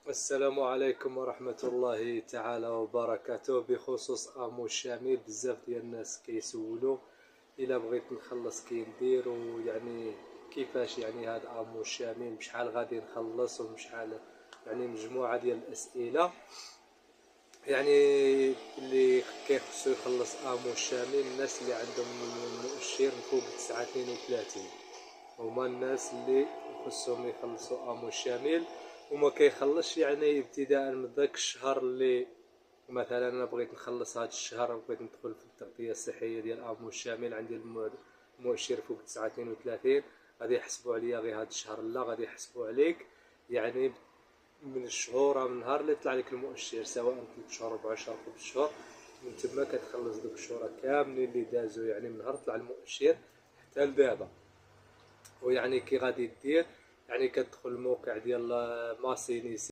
السلام عليكم ورحمة الله تعالى وبركاته. بخصوص امو الشامل، بزاف ديال الناس كيسولوا الا بغيت نخلص كي ندير، ويعني كيفاش يعني هاد امو الشامل، بشحال غادي نخلص وبشحال، يعني مجموعة ديال الاسئلة. يعني اللي كيخصو يخلص امو الشامل الناس اللي عندهم مؤشر فوق 932 هما الناس اللي خصهم يخلصوا امو الشامل. وما كيخلصش يعني ابتداء من ذاك الشهر اللي مثلا انا بغيت نخلص هذا الشهر، بغيت ندخل في التغطيه الصحيه ديال امو الشامل، عندي المؤشر فوق 932، غادي يحسبوا عليا غير هذا الشهر، لا غادي يحسبوا عليك يعني من الشهور، من نهار اللي طلع لك المؤشر، سواء 3 شهور 4 شهور 5 شهور، من تما كتخلص دوك الشهور كاملين اللي دازو، يعني من نهار طلع المؤشر حتى لدابا. ويعني كي غادي دير، يعني كتدخل الموقع ديال ماسينيسي